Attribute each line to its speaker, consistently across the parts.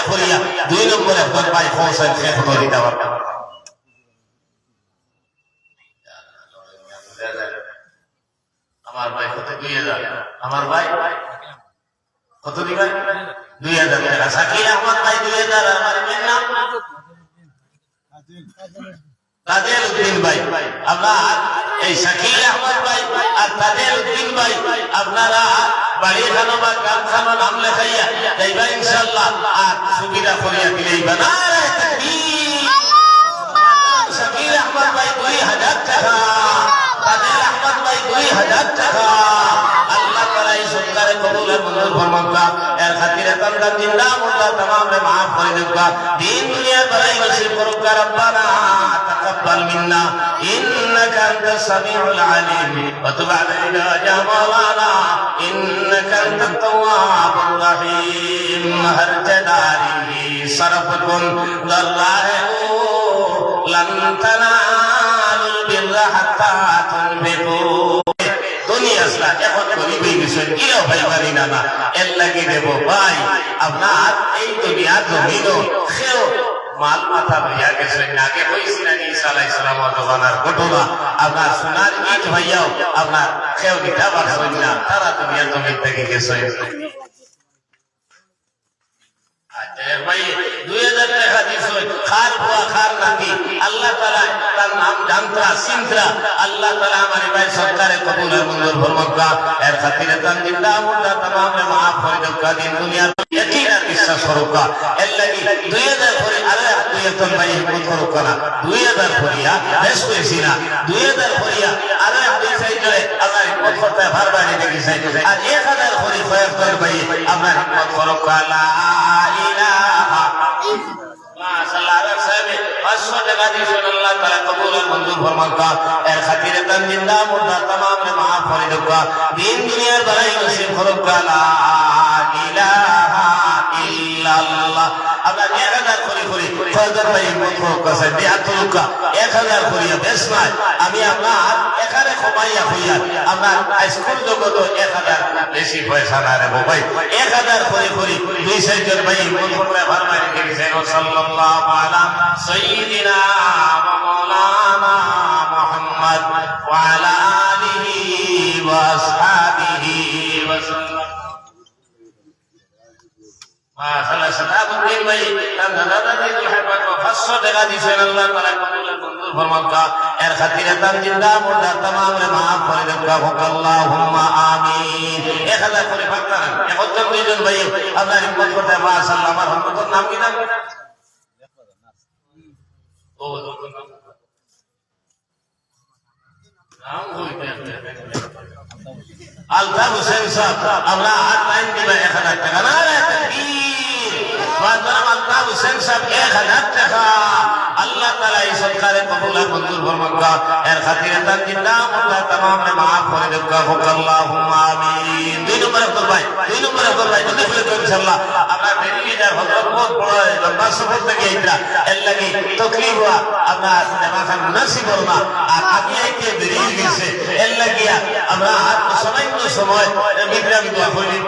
Speaker 1: করিয়া 2 নম্বরে তোর ভাই হোসেন শেখ দিতে পারবে আমার ভাই কত 2000 আমার ভাই কত দিবেন 2000 টাকা শাকিল আহমদ ভাই 2000 আমার নাম তাদের উদ্দিন ভাই আপনার এই শাকিল আহমদ ভাই আর তাদের উদ্দিন ভাই আপনারা বাড়ি খানো বা কাম খানো নাম লেখাইয়া যাইবা ইনশাআল্লাহ আর সুবিধা করিয়া দিলেই বানা শাকিল আহমদ ভাই 2000 টাকা তাদের আহমদ ভাই 2000 টাকা আল্লাহ তাআলা এই সরকারে কবুল আর মঞ্জুর ফরমাতা এর খাতিরে তামরা জিন্দা মুর্দা तमाम রে maaf করে দেবা দিন দুনিয়া বড়াই নসিব করুক রব্বানা তাকাব্বাল মিন্না ইন্নাকা আনতাস সামিউল আলিম ওয়া তুব আলাইনা ইয়া মাওলানা ইন্নাকা আনতাত তাওয়াবুর রহিম হর জাদারি সরফকুন দাল্লাহু লান তানালুল বিররা হাত্তা তুনফিকু দুনিয়া আসলা এখন গরিবই বিষয় কিও ভাই পারি না না এর লাগি দেব ভাই আপনার এই দুনিয়ার জমিনও খেও মাল মাথা লইয়া গেছেন আগে হয়েছিল ঈসা আলাইহিস সালাম জমানার ঘটনা আপনার সোনার ইট ভাইয়াও আপনার খেও দিতে পারছেন না তারা দুনিয়ার জমিন থেকে গেছেন ভাই 2000 টাকা দিছই খার বুয়া খার নাকি আল্লাহ তাআলা তার নাম জানতরা চিনতরা আল্লাহ তাআলা আমারে ভাই সরকারে কবুল আর মঞ্জুর ফরমাকা এর খাতিরে তান জিন্দা মুর্দা तमाम রে maaf করে দেবা দিন দুনিয়ার ইয়াকিন আর বিশ্বাস করুকা এর লাগি 2000 করে আরে 2000 ভাই হিম্মত করুকা না 2000 করিয়া বেশ কইছি না 2000 করিয়া আরে দুই সাইড ধরে আল্লাহ হিম্মত করতে পারবানি দেখি সাইড আর 1000 করে কয়েকজন ভাই আমরা হিম্মত করুকা লা ইলাহা মাশাআল্লাহ আরে সাহেব 500 টাকা দিয়েছেন আল্লাহ তাআলা কবুল আর মঞ্জুর ফরমাকা এর খাতিরে তান জিন্দা মুর্দা तमाम রে maaf করে দেবা দিন দুনিয়ার বড়াই নসিব করুকা লা ইলাহা ইল্লাল্লাহ আমরা 1000 করে ফজর ভাই মুখ কাছে দিয়াতুকা 1000 করিয়া বেশ নাই আমি আপনার এখানে কমাইয়া হইয়া আপনার স্কুল জগত 1000 বেশি পয়সা না রে ভাই 1000 করে দুই সাইজের ভাই মুখ করে ফরমাইয়া দিয়েছেন সাল্লাল্লাহু আলা সাইয়্যিদিনা ওয়া মাওলানা মুহাম্মদ ওয়া আলা আলিহি ওয়া আসহাবিহি ওয়া সাল্লাম মাশাআল্লাহ সাদাবুদ্দিন ভাই দাদা দিল হাবাত 500 টাকা দিছেন আল্লাহ তাআলা কবুল আর মঞ্জুর ফরমাকা এর খাতিরে তান জিন্দা মুর্দা तमाम রে maaf করে দেবা আল্লাহুম্মা আমিন 1000 করে পাকতাম এখন দুইজন ভাই আপনার হিম্মত করতে মাশাআল্লাহ আমার হযরতের নাম কি নাম ও নাম হইতে আলতাফ হোসেন সাহেব আমরা হাত লাইন দিবা 1000 টাকা না রে তাকবীর মাদাম আলতাফ হোসেন সাহেব 1000 টাকা আল্লাহ তাআলা এই সরকারে কবুল আর মঞ্জুর ফরমাকা এর খাতিরে তান জিন্দা মুর্দা तमाम রে maaf করে দেবা আল্লাহুম্মা আমিন 2 নম্বরে করবাই যদি বলে তো ইনশাআল্লাহ আমরা বেরিয়ে হযরত বহুত বড় লম্বা সফর থেকে আইতা এর লাগি তকলিফ হওয়া আপনার দেমাখান মুনাসিব না আর আগে আইতে বেরিয়ে গেছে এর লাগিয়া আমরা আর সময় বিক্রম দোয়া করি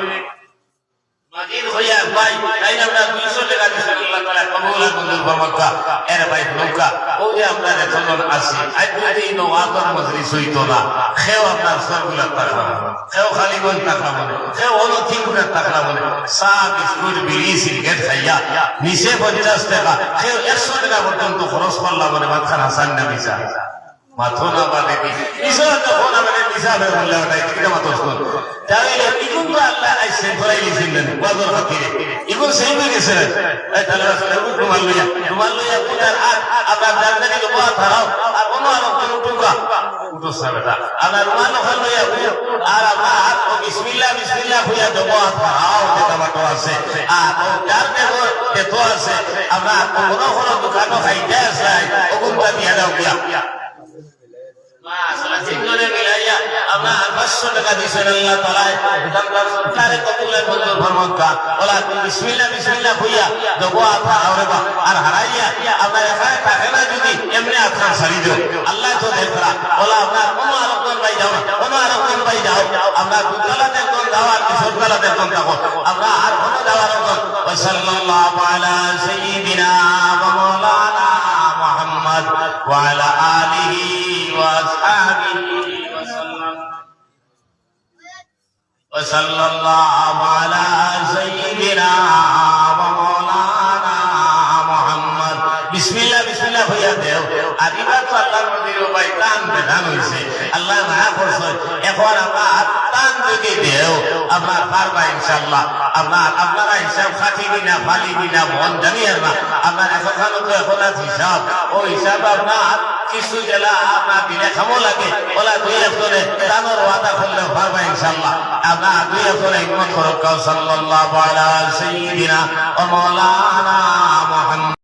Speaker 1: মাজিদ হইয়া ভাই তাই আমরা 200 টাকা দিছি আল্লাহ তাআলা কবুল আর মঞ্জুর ফরমাকা এর ভাই নৌকা ও যে আমরা রেতন আসি আজ যদি নওয়াজর মজলিস হইতো না খেও আপনার সরগুলা টাকা খেও খালি কোন টাকা বলে খেও হলো 3 টাকা বলে সাহ বিস্কুট বিড়ি সিগারেট খাইয়া নিচে 50 টাকা খেও 100 টাকা পর্যন্ত খরচ করলাম মানে মাথার হাসান না মিশা মাথোনা বাদে কি ইসরা তো কোনা মানে হিসাবে বললে ওটাই কিটা মাথা স্কোর তাহলে ইগুন তো আল্লাহ আইসে ধরাই লিছিলেন বাজার খাতিরে ইগুন সেই হয়ে গেছে এই তাহলে আসলে রুমাল লইয়া পুতার আর আপনার জানদানি তো বহুত হারাও আর কোন আর কোন টুকা উঠো সাবেটা আপনার রুমাল ওখান লইয়া আর আপনার হাত বিসমিল্লাহ হইয়া দেব হারাও যেটা বাটো আছে আর ও যার দেবো তো আছে আপনার কোন দোকান খাইতে আছে ওগুনটা দিয়া দাও গিয়া মাশাআল্লাহ তিনজনে মিলাইয়া আমরা 500 টাকা দিছেন আল্লাহ তাআলা দামদার সরকারে কবুল আর মঞ্জুর ফরমাকা ওলা বিসমিল্লাহ হইয়া দেবো আপা আওরেবা আর হারাইয়া আমরা এখানে থাকে না যদি এমনি আপনার সারি দিও আল্লাহ তো দেখরা ওলা আপনার কোন আরকন ভাই যাও আমরা দুতলাতে কোন দাওয়াত সরকারাতে কোন থাকো আমরা আর কোন দাওয়াত কোন সাল্লাল্লাহু আলা সাল্লাল্লাহু আলা সাইয়্যিদিনা ওয়া মাওলানা মুহাম্মদ। বিসমিল্লাহ বিসমিল্লাহ হইয়া দেও। আর এবার তো আল্লাহর নবীর ভাই টান বেধান হইছে, আল্লাহ মায়া করছে। এখন আমরা টান যদি দেও আপনার পারবা ইনশাআল্লাহ। আপনারা হিসাব খাটি দিনা ফালি দিনা মন জানিয়ার না, আপনার এখন তো এখন হিসাব, ও হিসাব আপনার কিছু জেলা আপনার দিনে খামো লাগে, ওলা দুই একজনে দানোর ওয়াদা করলে পারবা ইনশাআল্লাহ। আপনার দুই একজনে হিম্মত করো। সাল্লাল্লাহু আলা সাইয়্যিদিনা ওয়া মাওলানা মুহাম্মদ।